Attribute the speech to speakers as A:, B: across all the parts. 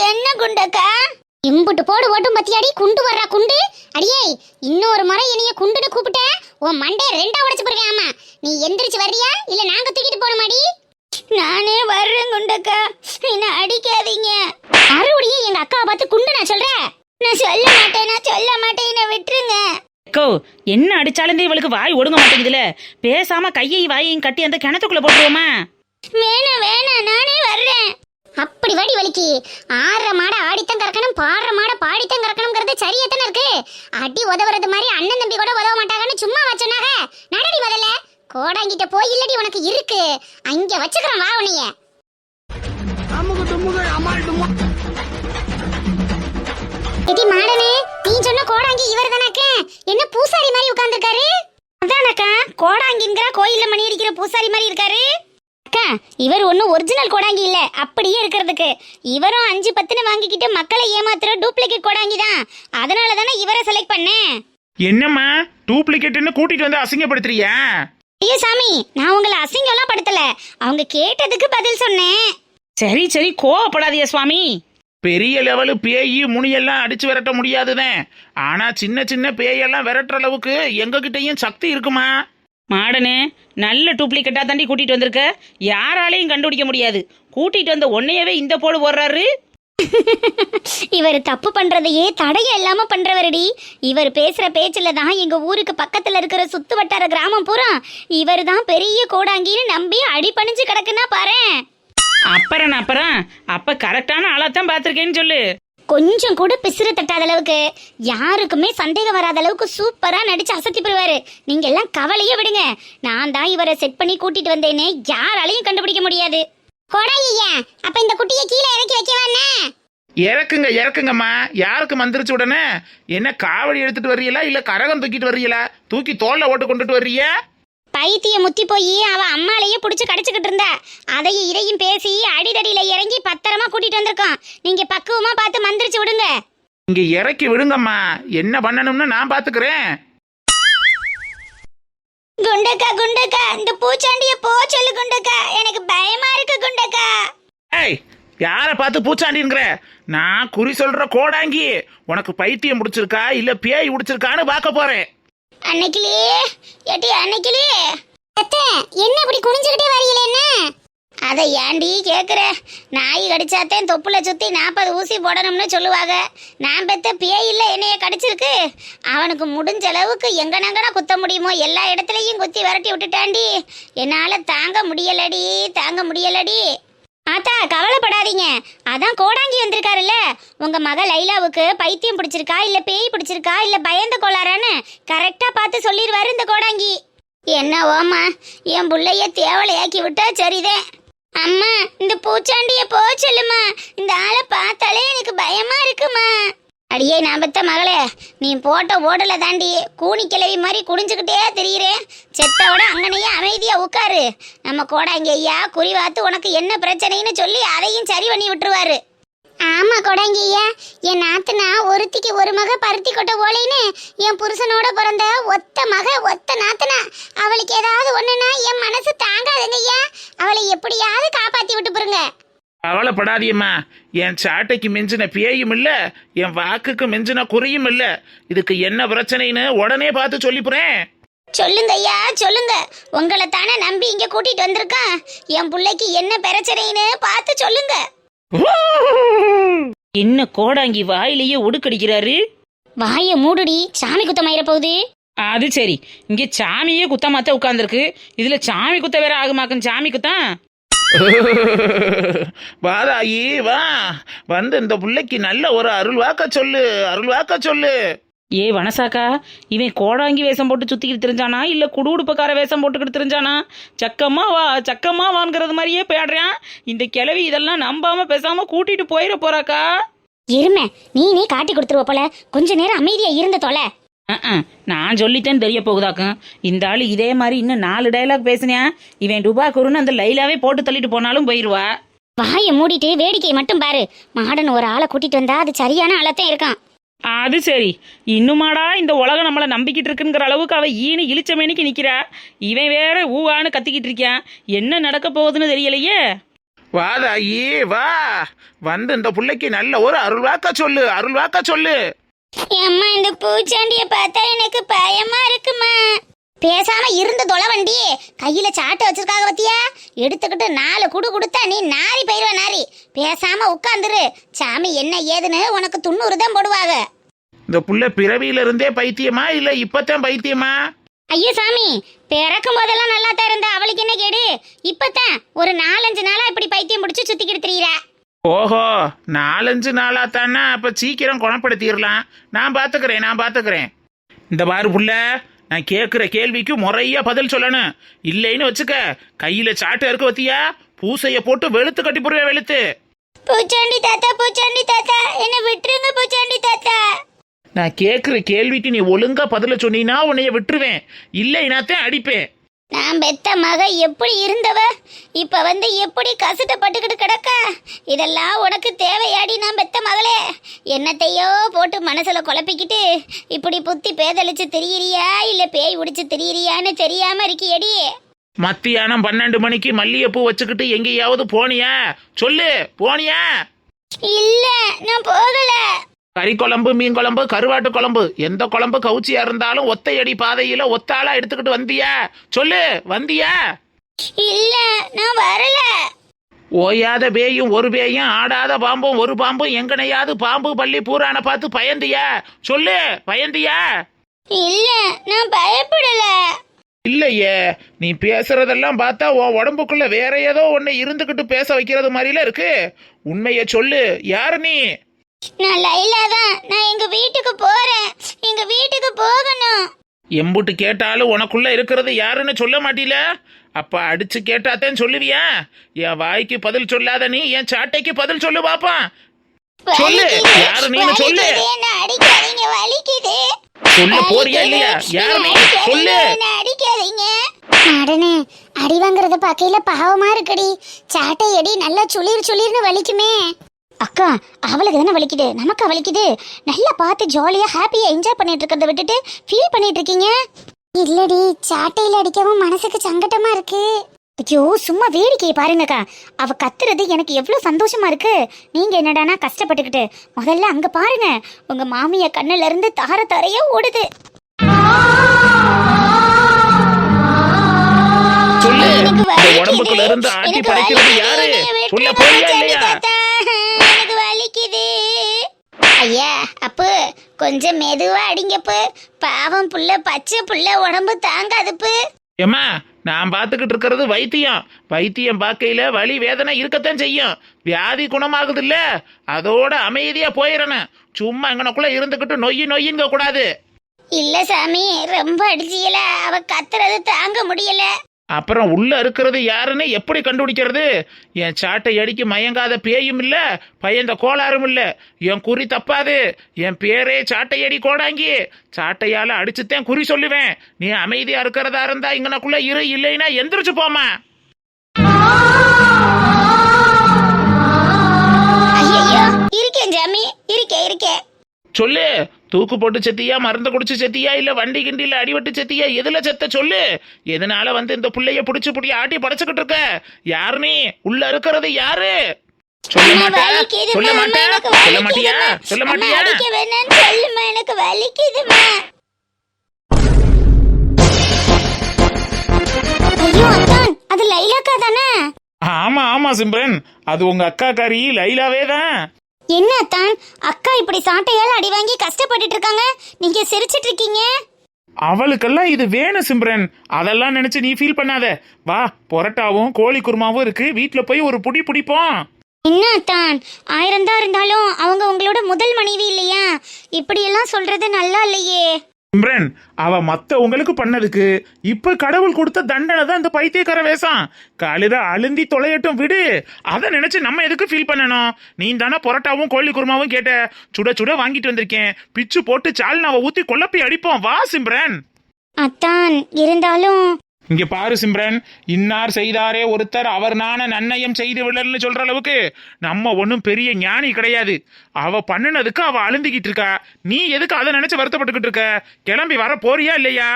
A: என்ன குண்டக்கா இம்புட்டு போடு ஓட்டும் பத்தியாடி குண்டு வர்றா குண்டு. அடியே இன்னொரு முறை என்னைய குண்டுன்னு கூப்பிட்ட உன் மண்டே ரெண்டா உடைச்சு போறேன். ஆமா நீ எந்திரிச்சு வர்றியா இல்ல நாங்க தூக்கிட்டு போறோமாடி? நானே வர்றேன் குண்டக்கா, என்ன அடிக்காதீங்க. மறுபடியும் எங்க அக்காவை பார்த்து குண்டு நான் சொல்றேன். நான் சொல்ல மாட்டேன் என்ன விட்டுருங்க.
B: என்ன அடிச்சாலும் இவளுக்கு வாய் ஒடுங்க மாட்டேங்குதுல, பேசாம கையை வாயையும் கட்டி அந்த கிணத்துக்குள்ள போட்டுருவோமா?
A: வேணாம் நானே வர்றேன். அப்படி வாடி வலிக்கு ஆடுற மாட ஆடித்தான் கறக்கணும், பாடுற மாட பாடித்தான் கறக்கணும்ங்கிறது சரியாத்தானே இருக்கு. அடி உதவுறது மாதிரி அண்ணன் தம்பி கூட உதவ மாட்டாங்கன்னு சும்மா வச்சோன்னாக நடடி. முதல்ல கோடாங்கிட்ட போய் இல்லடி உனக்கு இருக்கு, அங்க வச்சுக்கிறேன் வா உன்னைய. எடி மாடனே, நீ சொன்ன கோடாங்கி இவர் தானக்க? என்ன பூசாரி மாதிரி உட்கார்ந்துருக்காரு? அதானக்கா கோடாங்கிங்கிற கோயில்ல மணி அடிக்கிற பூசாரி மாதிரி இருக்காரு. அக்கா இவர் ஒன்னும் ஒரிஜினல் கோடாங்கி இல்ல, அப்படியே இருக்கிறதுக்கு. இவரும் 5-10 வாங்கிக்கிட்டு மக்களை ஏமாத்துற டூப்ளிகேட் கோடாங்கி தான். அதனால தானே இவரை செலக்ட் பண்ணேன்.
C: என்னம்மா டூப்ளிகேட்னு கூட்டிட்டு வந்து அசிங்கப்படுத்துறியா?
A: ஐயோ சாமி, நான் உங்களை அசிங்கம்லாம் படுத்தல, அவங்க கேட்டதுக்கு பதில் சொன்னேன்.
B: சரி கோவப்படாதீய சுவாமி.
C: பெரிய லெவலு பேய் முனியெல்லாம் அடிச்சு விரட்ட முடியாதுதான். ஆனா சின்ன பேயெல்லாம் விரட்டுற அளவுக்கு எங்க கிட்டயும் சக்தி இருக்குமா?
B: மாடனே, நல்ல டூப்ளிகேட்டா தாண்டி கூட்டிட்டு வந்திருக்க, யாராலையும் கண்டுபிடிக்க முடியாது. கூட்டிட்டு வந்த உன்னையவே இந்த போடு போடுறாரு.
A: இவர் தப்பு பண்றதையே தடைய இல்லாம பண்றவரடி. இவர் பேசுற பேச்சுல தான் எங்க ஊருக்கு பக்கத்துல இருக்கிற சுத்து வட்டார கிராமம் பூரா இவர் தான் பெரிய கோடாங்கின்னு நம்பி அடிபணிஞ்சு கிடக்குன்னா பாரு.
B: அப்புறம் அப்ப கரெக்டான ஆளாத்தான் பாத்திருக்கேன்னு சொல்லு.
A: கொஞ்சம் கூட பிசுறு தட்டாத அளவுக்கு, யாருக்குமே சந்தேகம் வராத அளவுக்கு சூப்பரா நடிச்சு அசத்தி போடுவாரு. நீங்க எல்லாம் கவலையே விடுங்க, நான் தான் இவரை செட் பண்ணி கூட்டிட்டு வந்தேனே, யாராலையும் கண்டுபிடிக்க முடியாது. கோடாங்கியா, அப்ப இந்த குட்டியை கீழே இறக்கி வைக்கவானே?
C: இறக்குங்கம்மா. யாருக்கு மந்திரிச்சு உடனே? என்ன காவடி எடுத்துட்டு வர்றீங்களா இல்ல கரகம் தூக்கிட்டு வர்றீங்களா? தூக்கி தோல்ல ஓட்டு கொண்டுட்டு வர்றீங்க?
A: பைத்திய முத்தி போய் அவ அம்மாலையே புடிச்சு கடிச்சுக்கிட்டு இருந்தா, அதையும் இதையும் பேசி அடிதடியில இறங்கி பத்திரமா கூட்டிட்டு வந்திருக்கோம். நீங்க பக்குவமா பார்த்து மந்திரிச்சு விடுங்க.
C: இங்க இறக்கி விடுங்கம்மா, என்ன பண்ணணும்னு நான் பாத்துக்கிறேன்.
A: குண்டக்கா இந்த பூச்சாண்டிய போ சொல்லு குண்டக்கா, எனக்கு பயமா இருக்கு குண்டக்கா.
C: ஏய், யார பார்த்து பூச்சாண்டிங்கிற? நான் குறி சொல்ற கோடாங்கி. உனக்கு பைத்தியம் முடிச்சிருக்கா இல்ல பேய் முடிச்சிருக்கான்னு பார்க்க போறேன்.
A: அன்னைக்கிலே என்ன இப்படி குனிஞ்சுக்கிட்டே வரீங்களே? என்ன அதை ஏண்டி கேக்குற? நாய் கடிச்சாத்தேன் தொப்புல சுத்தி 40 ஊசி போடணும்னு சொல்லுவாங்க. நான் பெத்த பேய் இல்ல என்னைய கடிச்சிருக்கு. அவனுக்கு முடிஞ்ச அளவுக்கு எங்கனங்கனா குத்த முடியுமோ எல்லா இடத்துலயும் குத்தி விரட்டி விட்டுட்டாண்டி. என்னால தாங்க முடியலடி. ஆத்தா கவலைப்படாதீங்க, அதான் கோடாங்கி வந்திருக்காருல்ல. உங்க மக லைலாவுக்கு பைத்தியம் பிடிச்சிருக்கா இல்ல பேய் பிடிச்சிருக்கா இல்ல பயந்த கோளாறான்னு கரெக்டா பார்த்து சொல்லிடுவாரு இந்த கோடாங்கி. என்ன ஓமா, என் புள்ளைய தேவலையாக்கி விட்டா சரிதே. அம்மா இந்த பூச்சாண்டிய போ சொல்லுமா, இந்த ஆளை பார்த்தாலே எனக்கு பயமா இருக்குமா. அடியே நான் பெத்த மகளே, நீ போட்ட ஓடல தாண்டி கூனி கிளவி மாதிரி குடிஞ்சுக்கிட்டே தெரியுறேன். செத்தோட அங்கனையே அமைதியா உட்காரு. நம்ம கோடாங்கி ஐயா குறிவாத்து உனக்கு என்ன பிரச்சனைன்னு சொல்லி அதையும் சரி பண்ணி விட்டுருவாரு. ஆமா கோடாங்கி ஐயா, என் நாத்தனா ஒருத்திக்கு ஒரு மக பருத்தி கொட்ட ஓலைன்னு என் புருஷனோட பிறந்த ஒத்த நாத்தனா. அவளுக்கு ஏதாவது ஒண்ணுன்னா என் மனசு தாங்காதுங்க ஐயா. அவளை எப்படியாவது காப்பாத்தி விட்டு போருங்க.
C: கவலைப்படாதியம்மா, என் சாட்டைக்கு மிஞ்சின பேயும் இல்ல, என் வாக்குக்கு மிஞ்சின குறியும் இல்ல. இதுக்கு என்ன பிரச்சனைன்னு உடனே பார்த்து சொல்லிப்புறேன்.
A: சொல்லுங்க ஐயா சொல்லுங்க, உங்களை தானே நம்பி இங்க கூட்டிட்டு வந்திருக்கான். என் பிள்ளைக்கு என்ன பிரச்சனைன்னு பார்த்து சொல்லுங்க.
B: என்ன கோடாங்கி வாயிலேயே உடுக்கடிக்கிறாரு?
A: வாய மூடுடி, சாமி குத்தமாயிர போகுது.
B: அது சரி, இங்க சாமியே குத்தமாத்த உட்கார்ந்துருக்கு, இதுல சாமி குத்த வேற ஆகுமாக்கும். சாமி குத்தான்
C: வாதாயி வா, வந்து இந்த பிள்ளைக்கு நல்ல ஒரு அருள் வாக்க சொல்லு.
B: ஏ வனசாக்கா, இவன் கோடாங்கி வேஷம் போட்டு சுத்திக்கிட்டு தெரிஞ்சானா இல்ல குடுகுடுப்பக்கார வேஷம் போட்டுக்கிட்டு தெரிஞ்சானா? சக்கமா வாங்கிறது மாதிரியே போயிடுறான் இந்த கிழவி. இதெல்லாம் நம்பாம பேசாம கூட்டிட்டு போயிட போறாக்கா.
A: எருமை, நீ காட்டி கொடுத்துருவ போல, கொஞ்ச நேரம் அமைதியா இருந்த தொலை.
B: நான் சொல்லித்தேன் தெரிய போகுதாக்கும். இந்த ஆள் இதே மாதிரி இன்னும் 4 டைலாக் பேசினேன், இவன் டுபா குருன்னு அந்த லைலாவே போட்டு தள்ளிட்டு போனாலும் போயிடுவா.
A: வாயை மூடிட்டு வேடிக்கை மட்டும் பாரு. மாடன் ஒரு ஆளை கூட்டிட்டு வந்தா அது சரியான ஆளத்தான் இருக்கான்.
B: அது சரி, இன்னுமாடா இந்த உலகம் நம்மளை நம்பிக்கிட்டு இருக்குங்கிற அளவுக்கு அவ ஈனு இழிச்சமேனிக்கு நிக்கிறா. இவன் வேற ஊவான்னு கத்திக்கிட்டு இருக்கான். என்ன நடக்க போகுதுன்னு தெரியலையே.
C: வாதாயி வா, வந்து இந்த புள்ளைக்கு நல்ல ஒரு அருள்வாக்க சொல்லு, அருள்வாக்க சொல்லு.
A: அம்மா, இந்த பூச்சாண்டிய பார்த்தா எனக்கு பயமா இருக்குமா. பேசாம இருந்து தொலைவண்டி. கையில சாட்டை வச்சிருக்காக பத்தியா, எடுத்துக்கிட்டு 4 குடு கொடுத்தா நீ நாரி போயிருவ நாரி. பேசாம உட்காந்துரு. சாமி என்ன ஏதுன்னு உனக்கு 90 தான் போடுவாங்க.
C: இந்த புள்ள பிறவியில இருந்தே பைத்தியமா இல்ல இப்பதான் பைத்தியமா?
A: ஐயோ சாமி, பிறக்கும் போதெல்லாம் நல்லா தான் இருந்தா, அவளுக்கு என்ன கேடு? இப்பதான் ஒரு 4-5 நாளா இப்படி பைத்தியம் பிடிச்சு சுத்திக்கிட்டு திரியிற.
C: ஓஹோ, 4-5 நாளா தானே. அப்ப சீக்கிரம் குணப்படுத்திடலாம். நான் பாத்துக்கிறேன். இந்த பாரு புள்ள, நான் கேட்குற கேள்விக்கு முறையா பதில் சொல்லணும். இல்லைன்னு வச்சுக்க, கையில சாட்டை இருக்கு பத்தியா, பூசைய போட்டு வெளுத்து கட்டி போடுவேன். வெளுத்து.
A: பூச்சாண்டி தாத்தா, என்ன விட்டுருங்க பூச்சாண்டி தாத்தா.
C: நான் கேட்குற கேள்விக்கு நீ ஒழுங்கா பதில சொன்னீன்னா உன்னைய விட்டுருவேன், இல்லைனாத்தான் அடிப்பேன்.
A: நான் பெத்த மக எப்படி இருந்தவ இப்ப வந்து எப்படி கஷ்டப்பட்டுக்கிட்டு கிடக்க. இதெல்லாம் உனக்கு தேவையாடி? நான் பெத்த மகளே, என்னத்தையோ போட்டு மனசுல குழப்பிக்கிட்டு இப்படி புத்தி பேதளிச்சு திரியிறியா இல்ல பேய் உடிச்சு திரியிறியான்னு தெரியாம இருக்கியடி.
C: மத்தியானம் 12 மணிக்கு மல்லிகைப்பூ வச்சுக்கிட்டு எங்கேயாவது போனியா? சொல்லு, போனியா?
A: இல்ல, நான் போகல.
C: கறி குழம்பு, மீன் குழம்பு, கருவாட்டு குழம்பு, எந்த குழம்பு கவுச்சியா இருந்தாலும் ஒத்தையடி பாதையில ஒத்தாளா எடுத்துக்கிட்டு வந்தியா? சொல்லு, வந்தியா?
A: இல்ல, நான் வரல.
C: ஓயாத பேயும் ஒரு பேயும், ஆடாத பாம்பும் ஒரு பாம்பும், எங்கனையாவது பாம்பு பள்ளி பூரான பார்த்து பயந்தியா? சொல்லு, பயந்தியா?
A: இல்ல, நான் பயப்படல.
C: இல்லையே, நீ பேசுறதெல்லாம் பார்த்தா உன் உடம்புக்குள்ள வேற ஏதோ ஒன்னு இருந்துகிட்டு பேச வைக்கிறது மாதிரில இருக்கு. உண்மைய சொல்லு, யாரு நீ?
A: நான் லைலா தான். நான் எங்க வீட்டுக்கு போறேன். எங்க வீட்டுக்கு போகணும்.
C: எம்புட்டு கேட்டாலும் உனக்குள்ள இருக்கிறது யாருன்னு சொல்ல மாட்டீல. அப்ப அடிச்சு கேட்டாத்தேன் சொல்லுவியா? என் வாய்க்கு பதில் சொல்லாத நீ என் சாட்டைக்கு பதில் சொல்லு பாப்பான். சொல்லு, யாரு நீன்னு சொல்லு.
A: அடிக்காதீங்க, வலிக்குது.
C: சொல்ல போறியா இல்லையா? யாரு நீ? சொல்லு.
A: அடிக்காதீங்க. மாடனே, அடி வாங்குறத பாக்கையில பாவமா இருக்குடி. சாட்டை அடி நல்லா சுளிர்னு வலிக்குமே. அக்கா, அவளுக்கு தானே வலிக்குது, நமக்கு வலிக்குது. நல்லா பார்த்து ஜாலியா ஹாப்பியா என்ஜாய் பண்ணிட்டு இருக்கிறத விட்டுட்டு ஃபீல் பண்ணிட்டு இருக்கீங்க. இல்லடி, சாட்டையில அடிக்கவும் மனசுக்கு சங்கடமா இருக்கு. ஐயோ, சும்மா வேடிக்கையை பாருங்கக்கா. அவ கத்துறது எனக்கு எவ்வளவு சந்தோஷமா இருக்கு. நீங்க என்னடானா கஷ்டப்பட்டுக்கிட்டு. முதல்ல அங்க பாருங்க, உங்க மாமிய கண்ணுல இருந்து தார தாரையா ஓடுது.
C: சொல்லு, இந்த உடம்புக்குள்ள இருந்து ஆட்டி படைக்கிறது யாரு? சொல்ல போறியா இல்லையா?
A: எனக்கு வலிக்குது. ஐயா, அப்பு கொஞ்சம் மெதுவா அடிங்கப்பு. பாவம் புள்ள, பச்சை புள்ள, உடம்பு தாங்காதுப்பு.
C: ஏம்மா, நான் பார்த்துக்கிட்டு இருக்கிறது வைத்தியம் பார்க்கையில வலி வேதனை இருக்கத்தான் செய்யும். வியாதி குணமாகுது இல்ல, அதோட அமைதியா போயிடணும். சும்மா எங்கனக்குள்ள இருந்துகிட்டு நொய்யிங்க கூடாது.
A: இல்ல சாமி, ரொம்ப அடிச்சியல. அவ கத்துறது தாங்க முடியல.
C: அப்புறம் உள்ள இருக்கிறது யாருன்னு எப்படி கண்டுபிடிக்கிறது? என் சாட்டை அடிக்கு மயங்காத பேயும் இல்ல, பயந்த கோளாறும் இல்ல. என் குறி தப்பாது. என் பேரே சாட்டையடி கோடாங்கி. சாட்டையால அடிச்சுத்தேன் குறி சொல்லுவேன். நீ அமைதியா இருக்கிறதா இருந்தா இங்கனக்குள்ள இரு, இல்லைன்னா எந்திரிச்சு போமா.
A: ஐயோ, இருக்கேன் சாமி, இருக்கேன்.
C: சொல்லு, தூக்கு போட்டு செத்தியா, மருந்து குடிச்சு செத்தியா, இல்ல வண்டி கிண்டில அடிபட்டு செத்தியா, எதுல செத்த சொல்லு. எதனால வந்து இந்த புள்ளைய புடிச்சு ஆட்டி படைச்சுக்கிட்டு இருக்க? யாரு நீ? உள்ள இருக்கிறது யாரு? சொல்ல மாட்டியா?
A: எனக்கு வலிக்குதுமா. ஐயோ அத்தான், அது லைலாக்கா தானே?
C: ஆமா சிம்ரன், அது உங்க அக்கா காரி லைலாவே தான்.
A: என்ன அத்தான், அக்கா இப்படி சாட்டையால அடி வாங்கி கஷ்டப்பட்டுட்டு இருக்காங்க, நீங்க சிரிச்சிட்டு இருக்கீங்க.
C: அவளுக்கெல்லாம் இது வேணும் சிம்ரன், அதெல்லாம் நினைச்சு நீ ஃபீல் பண்ணாத. வா, பொரட்டாவும் கோழி குருமாவும் இருக்கு, வீட்டுல போய் ஒரு புடி பிடிப்போம்.
A: என்ன அத்தான், 1000 தான் இருந்தாலும் அவங்க உங்களோட முதல் மனைவி இல்லையா? இப்படி எல்லாம் சொல்றது நல்லா இல்லையே.
C: சிம்ரன், அவ மத்தவங்களுக்கு பண்ணதுக்கு இப்ப கடவுள் கொடுத்த தண்டனை தான் இந்த பைத்தியக்கார வேஷம். கழுத அழுந்தி தொலையட்டும் விடு. அதை நினைச்சு நம்ம எதுக்கு ஃபீல் பண்ணணும்? நீ தானே பொரோட்டாவும் கோழி குருமாவும் கேட்ட, சுட சுட வாங்கிட்டு வந்திருக்கேன். பிச்சு போட்டு சால்னாவை ஊத்தி கொல்லப்பி அடிப்போம். வா சிம்ரன்.
A: அத்தான் இருந்தாலும்
C: இங்க பாரு சிம்ரன், இன்னார் செய்தாரே ஒருத்தர் அவர் நான நன்னயம் செய்து விடல்னு சொல்ற அளவுக்கு நம்ம ஒன்றும் பெரிய ஞானி கிடையாது. அவ பண்ணுனதுக்கு அவ அழுந்திக்கிட்டு இருக்கா. நீ எதுக்கு அதை நினைச்சு வருத்தப்பட்டுக்கிட்டு இருக்க? கிளம்பி வர போறியா இல்லையா?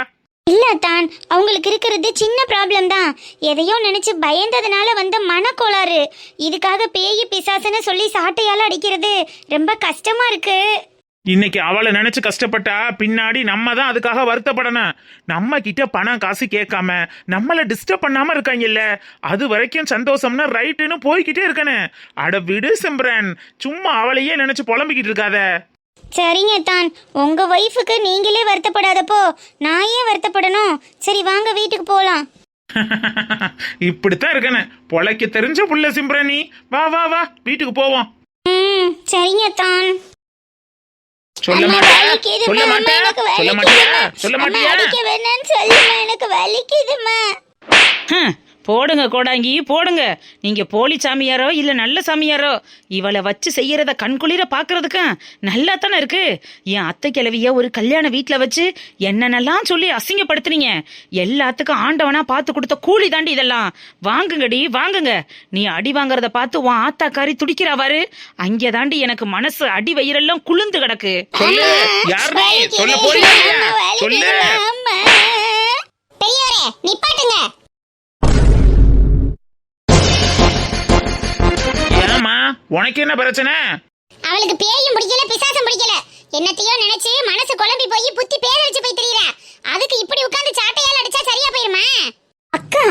A: இல்ல தான், அவங்களுக்கு இருக்கிறது சின்ன ப்ராப்ளம் தான். எதையோ நினைச்சு பயந்ததுனால வந்த மனக்கோளாறு. இதுக்காக பேய் பிசாசுன்னு சொல்லி சாட்டையால அடிக்கிறது ரொம்ப கஷ்டமா இருக்கு.
C: இன்னைக்கு அவளை நினைச்சு கஷ்டப்பட்டா பின்னாடி நம்ம தான் அதுக்காக வருத்தப்படணும். நம்ம கிட்ட பணம் காசு கேட்காம நம்மள டிஸ்டர்ப் பண்ணாம இருக்காங்கல்ல, அது வரைக்கும் சந்தோஷம்னா ரைட்டுன்னு போய்கிட்டே இருக்கணும். அட விடு சிம்ரன், சும்மா அவளையே நினைச்சு புலம்பிக்கிட்டு இருக்காத.
A: சரிங்க தான், உங்க ஒய்ஃபுக்கு நீங்களே வருத்தப்படாதப்போ நான் ஏன் வருத்தப்படணும்? சரி வாங்க வீட்டுக்கு போலாம்.
C: இப்படித்தான் இருக்கணும். பொழைக்க தெரிஞ்ச புள்ள சிம்ரன் நீ. வா வா வா வீட்டுக்கு போவோம்.
A: சரிங்க தான்.
C: சொல்ல மாட்டியா? சொல்ல மாட்டியா? சொல்ல மாட்டியா? சொல்ல மாட்டியா?
A: எனக்கு வலிக்குதுமா.
B: போடுங்க கோடாங்கி போடுங்க. நீங்க போலி சாமியாரோ இல்ல நல்ல சாமியாரோ, இவளை வச்சு செய்யறத கண்குளிர பாக்குறதுக்கு நல்லா தானே இருக்கு. என் அத்தை கிழவிய ஒரு கல்யாண வீட்டுல வச்சு என்னென்னலாம் சொல்லி அசிங்கப்படுத்துனீங்க. எல்லாத்துக்கும் ஆண்டவனா பார்த்து கொடுத்த கூலி தாண்டி இதெல்லாம். வாங்குங்கடி வாங்குங்க. நீ அடி வாங்குறத பார்த்து உன் ஆத்தாக்காரி துடிக்கிறாவாரு. அங்கே தாண்டி எனக்கு மனசு அடி வயிறெல்லாம் குளிர்ந்து கிடக்கு.
C: சொல்லு, யார் நீ? சொல்ல போறியா? சொல்லு.
A: பெரியவரே நிப்பாட்டுங்க.
C: ஏமா உனக்கு என்ன பிரச்சனை?
A: அவளுக்கு பேயும் பிடிக்கல பிசாசும் பிடிக்கல. என்னத்தையோ நினைச்சு மனசு குழம்பி போய் புத்தி பேரழிச்சு போய் தெரியற. அதுக்கு இப்படி உட்கார்ந்து சாட்டையால அடிச்சா சரியா போயிருமா? அக்கா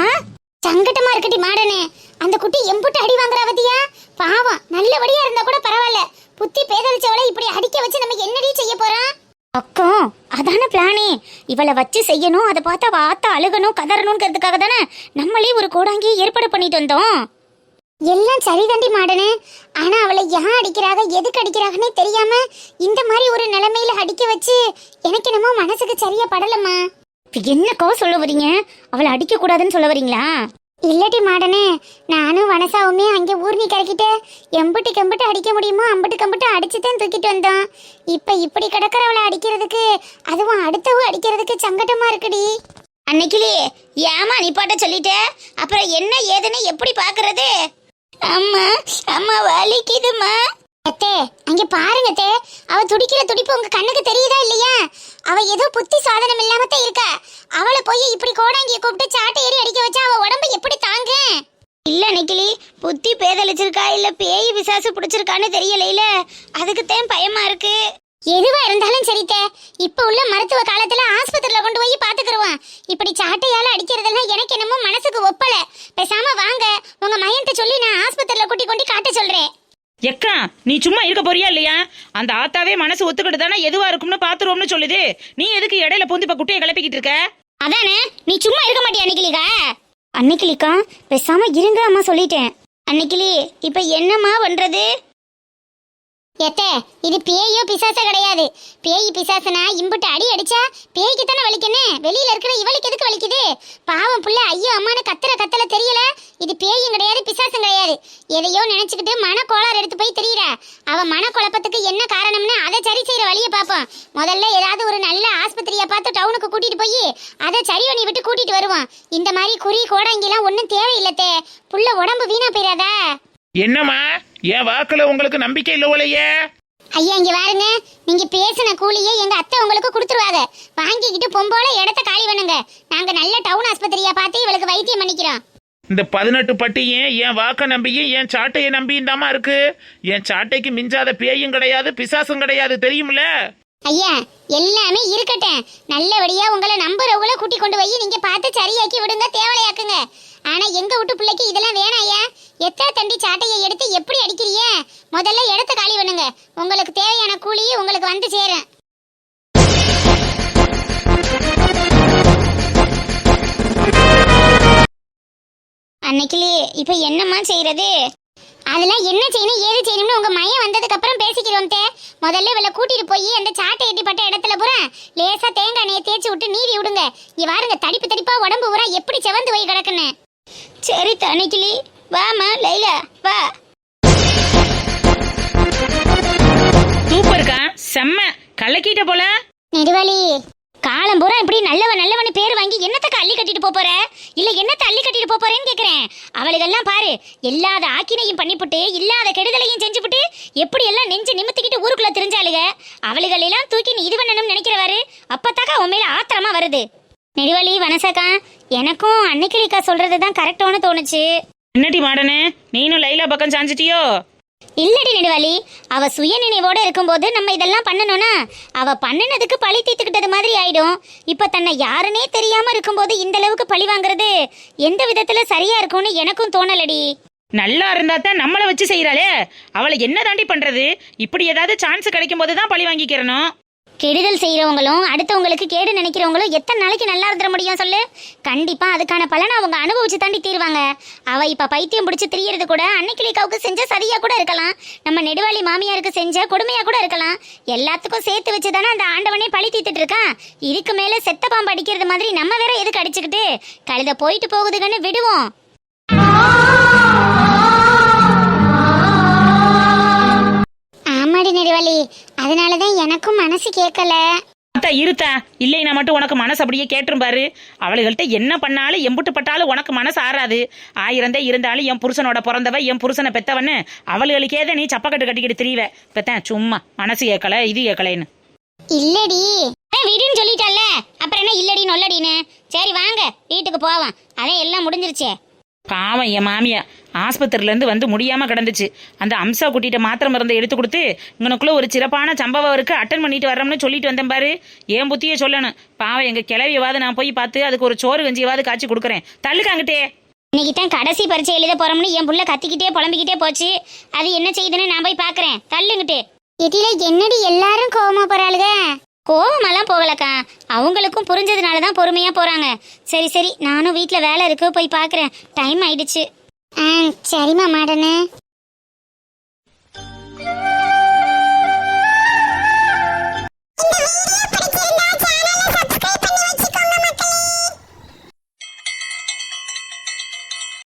A: சங்கட்டமா இருக்கட்டி மாடனே. அந்த குட்டி எம்புட்டு அடி வாங்குறா பத்தியா? பாவம், நல்லபடியா இருந்தா கூட பரவாயில்ல. புத்தி பேரழிச்சவளை இப்படி அடிக்க வச்சு நம்ம என்னடி செய்ய போறோம்? அக்கா அதான பிளானே. இவளை வச்சு செய்யணும், அதை பார்த்தா அவ ஆத்தா அழுகணும் கதறணும்ங்கிறதுக்காக தானே நம்மளே ஒரு கோடாங்கியை ஏற்பாடு பண்ணிட்டு வந்தோம். எல்லாம் சரிதாண்டி மாடனே. ஆனா அவளை ஏன் அடிக்கிறாங்க எதுக்கு அடிக்கிறாங்கன்னே தெரியாம இந்த மாதிரி ஒரு நிலைமையில அடிக்க வச்சு எனக்கு என்னமோ மனசுக்கு சரியா படலம்மா. என்னக்கோ சொல்ல வரீங்க? அவளை அடிக்க கூடாதுன்னு சொல்ல வரீங்களா? இல்லடி மாடனே, நானும் வனசாவுமே அங்கே ஊர்னி கறக்கிட்டு எம்புட்டு கம்புட்டு அடிக்க முடியுமோ அம்புட்டு கம்புட்டு அடிச்சுதான் தூக்கிட்டு வந்தோம். இப்ப இப்படி கிடக்கிறவளை அடிக்கிறதுக்கு, அதுவும் அடுத்தவும் அடிக்கிறதுக்கு சங்கடமா இருக்குடி. அன்னைக்கிலே ஏமா நீ பாட்ட சொல்லிட்ட, அப்புறம் என்ன ஏதுன்னு எப்படி பாக்குறது? அம்மா அம்மா வலிக்குதுமா. அத்தே அங்க பாருங்க அத்தே, அவ துடிக்கிற துடிப்பு உங்க கண்ணுக்கு தெரியுதா இல்லையா? அவ ஏதோ புத்தி சாதனம் இல்லாம தான் இருக்கா. அவளை போய் இப்படி கோடாங்கிய கூப்பிட்டு சாட்டை ஏறி அடிக்க வச்சா அவ உடம்பு எப்படி தாங்க? இல்ல நிக்கிலி, புத்தி பேதலிச்சிருக்கா இல்ல பேய் பிசாசு பிடிச்சிருக்கான்னு தெரியல. அதுக்குத்தான் பயமா இருக்கு. எதுவா இருந்தாலும் சரித்தே, இப்ப உள்ள மருத்துவ காலத்துல ஆஸ்பத்திரியில கொண்டு போய் பாத்துக்கிருவோம். இப்படி சாட்டையால அடிக்கிறதெல்லாம் எனக்கு என்னமோ மனசுக்கு ஒப்பல. பேசாம வாங்க, உங்க மையன்ட்ட சொல்லி நான் ஆஸ்பத்திரியில கூட்டி கொண்டு காட்ட சொல்றேன்.
B: எக்கா நீ சும்மா இருக்க போறியா இல்லையா? அந்த ஆத்தாவே மனசு ஒத்துக்கிட்டு தானே எதுவா இருக்கும்னு பாத்துருவோம்னு சொல்லுது. நீ எதுக்கு இடையில பூந்து இப்ப குட்டையை கிளப்பிக்கிட்டு இருக்க?
A: அதானே, நீ சும்மா இருக்க மாட்டியா அன்னைக்கிலிக்கா? அன்னைக்கிலிக்கா பேசாம இருங்க அம்மா சொல்லிட்டேன். அன்னைக்கிலி இப்ப என்னம்மா பண்றது? எத்தே இது பேயோ பிசாசோ கிடையாது. பேய் பிசாசனா இம்புட்டு அடி அடிச்சா பேய்க்கு தானே வலிக்கணும். வெளியில இருக்கிற இவளுக்கு எதுக்கு வலிக்குது? பாவம் புள்ள ஐயோ அம்மானு கத்தல தெரியல. இது பேயும் கிடையாது பிசாசும் கிடையாது. எதையோ நினைச்சுக்கிட்டு மனக்கோளாறு எடுத்து போய் தெரியற. அவ மனக்குழப்பத்துக்கு என்ன காரணம்னு அதை சரி செய்யற வழியை பார்ப்போம். முதல்ல ஏதாவது ஒரு நல்ல ஆஸ்பத்திரியை பார்த்து டவுனுக்கு கூட்டிட்டு போய் அதை சரி பண்ணி விட்டு கூட்டிட்டு வருவோம். இந்த மாதிரி குறி கோடங்கிலாம் ஒன்றும் தேவையில்லத்தே. புள்ள உடம்பு வீணா போயிடாதா?
C: என்னம்மா என் வாக்குல உங்களுக்கு நம்பிக்கை இல்ல போலயே?
A: ஐயா இங்க பாருங்க, நீங்க பேசின கூலியை எங்க அத்தை உங்களுக்கு கொடுத்துருவாங்க. வாங்கிக்கிட்டு பொம்போல இடத்த காலி பண்ணுங்க. நாங்க நல்ல டவுன் ஆஸ்பத்திரியா பார்த்து இவளுக்கு வைத்தியம் பண்ணிக்கிறோம்.
C: இந்த 18 பட்டியும் என் வாக்க நம்பியும் என் சாட்டையை நம்பியும் தாமா இருக்கு. என் சாட்டைக்கு மிஞ்சாத பேயும் கிடையாது பிசாசும் கிடையாது, தெரியுமில்ல?
A: ஐயா எல்லாமே இருக்கட்டும். நல்லபடியா உங்களை நம்புறவங்கள கூட்டி கொண்டு போய் நீங்க பார்த்து சரியாக்கி விடுங்க, தேவலையாக்குங்க. ஆனா எங்க விட்டு பிள்ளைக்கு இதெல்லாம் வேணாம் ஐயா. எத்தனை தண்டி சாட்டையை எடுத்து எப்படி அடிக்கிறீங்க? முதல்ல இடத்த காலி பண்ணுங்க. உங்களுக்கு தேவையான கூலி உங்களுக்கு வந்து சேரும். அன்னைக்கிலே இப்ப என்னம்மா செய்யறது? அதெல்லாம் என்ன செய்யணும் ஏது செய்யணும்னு உங்க மையம் வந்ததுக்கு அப்புறம் பேசிக்கிறோம் தே. முதல்ல இவளை கூட்டிட்டு போய் அந்த சாட்டை எட்டிப்பட்ட இடத்துல பூரா லேசா தேங்காய் எண்ணெயை தேய்ச்சி விட்டு நீவி விடுங்க. இங்க வாருங்க, தடிப்பு தடிப்பா உடம்பு பூரா எப்படி செவந்து போய் கிடக்குன்னு. சரி தனிக்கிளி, வாமா லைலா வா.
B: சூப்பர்க்கா, செம்ம கலக்கிட்ட போல.
A: நெடுவாளி, காலம் பூரா இப்படி நல்லவனு பேர் வாங்கி என்னத்தக்க அள்ளி கட்டிட்டு போற, இல்ல என்னத்த அள்ளி கட்டிட்டு போறேன்னு கேக்குறேன். அவளுகெல்லாம் பாரு, இல்லாத ஆக்கினையும் பண்ணிப்புட்டு இல்லாத கெடுதலையும் செஞ்சுப்புட்டு எப்படி எல்லாம் நெஞ்சு நிமித்திக்கிட்டு ஊருக்குள்ள தெரிஞ்சாளுக. அவளுகள் எல்லாம் தூக்கி நீ இது பண்ணணும்னு நினைக்கிறவாரு, அப்பத்தாக்கா உன் மேல ஆத்திரமா வருது. நெடுவாளி வனசாக்கா, எனக்கும் அன்னைக்கிளிக்கா சொல்றதுதான் கரெக்டானு தோணுச்சு.
B: என்னடி மாடனே, நீனும் லைலா பக்கம் சாஞ்சிட்டியோ?
A: இல்லடி நெடுவாளி, அவ சுய நினைவோட இருக்கும்போது நம்ம இதெல்லாம் பண்ணணும்னா அவ பண்ணினதுக்கு பழி தீர்த்துக்கிட்டது மாதிரி ஆயிடும். இப்ப தன்னை யாருன்னே தெரியாம இருக்கும்போது இந்த அளவுக்கு பழி வாங்குறது எந்த விதத்துல சரியா இருக்கும்னு எனக்கும் தோணலடி.
B: நல்லா இருந்தா தான் நம்மளை வச்சு செய்யறாளே, அவளை என்ன தாண்டி பண்றது? இப்படி ஏதாவது சான்ஸ் கிடைக்கும் போது தான் பழி வாங்கிக்கிறணும்.
A: கெடுதல் செய்யறவங்களும் அடுத்தவங்களுக்கு கேடு நினைக்கிறவங்களும் எத்தனை நாளைக்கு நல்லா இருந்துட முடியும் சொல்லு? கண்டிப்பா அதுக்கான பலனை அவங்க அனுபவிச்சு தாண்டி தீருவாங்க. அவ இப்ப பைத்தியம் பிடிச்சு திரியறது கூட அன்னைக்கிளிக்காவுக்கு செஞ்ச சரியா கூட இருக்கலாம், நம்ம நெடுவாளி மாமியாருக்கு செஞ்ச கொடுமையா கூட இருக்கலாம். எல்லாத்துக்கும் சேர்த்து வச்சுதானே அந்த ஆண்டவனே பழி தீர்த்துட்டு இருக்கான். இதுக்கு மேல செத்த பாம்பு அடிக்கிறது மாதிரி நம்ம வேற எதுக்கு அடிச்சுக்கிட்டு? கழுத போயிட்டு போகுதுன்னு விடுவோம். ஆமாடி நெடுவாளி, அதனாலதான் எனக்கும் மனசு கேட்கல.
B: அத்தா இருத்தா, இல்லைனா மட்டும் உனக்கு மனசு அப்படியே கேட்டுரும் பாரு. அவளுகள்ட்ட என்ன பண்ணாலும் எம்புட்டு பட்டாலும் உனக்கு மனசு ஆறாது. 1000 தான் இருந்தாலும் என் புருஷனோட பிறந்தவ, என் புருஷனை பெத்தவன்னு அவளுகளுக்கே தான் நீ சப்பக்கட்டு கட்டிக்கிட்டு திரிவ. பெத்தேன் சும்மா மனசு கேட்கல இது கேட்கலன்னு.
A: இல்லடி வீடுன்னு சொல்லிட்டால, அப்புறம் என்ன இல்லடி நொல்லடின்னு. சரி வாங்க வீட்டுக்கு போவோம், அதான் எல்லாம் முடிஞ்சிருச்சே.
B: பாவம் என் மாமியா ஆஸ்பத்திரியிலேருந்து வந்து முடியாமல் கிடந்துச்சு. அந்த அம்சா குட்டிகிட்ட மாத்திரை மருந்தை எடுத்து கொடுத்து இங்கனுக்குள்ளே ஒரு சிறப்பான சம்பவம் இருக்கு, அட்டன் பண்ணிட்டு வர்றோம்னு சொல்லிட்டு வந்தேன் பாரு. என் புத்தியே சொல்லணும். பாவம் எங்கள் கிளவியவாது நான் போய் பார்த்து அதுக்கு ஒரு சோறு கஞ்சியவாது காய்ச்சி கொடுக்குறேன். தள்ளுக்காங்கிட்டே.
A: இன்னைக்கு தான் கடைசி பரீட்சை எழுத போறோம்னு என் புள்ள கத்திக்கிட்டே புலம்பிக்கிட்டே போச்சு. அது என்ன செய்யுதுன்னு நான் போய் பார்க்குறேன். தள்ளுங்கிட்டே. இதுல என்னடி எல்லாரும் கோவமா போறாளுக? கோவமெல்லாம் போகலக்கா, அவங்களுக்கும் புரிஞ்சதுனால தான் பொறுமையா போறாங்க. சரி சரி, நானும் வீட்டில் வேலை இருக்கு, போய் பார்க்குறேன். டைம் ஆயிடுச்சு. சரிம்மா மாடனு.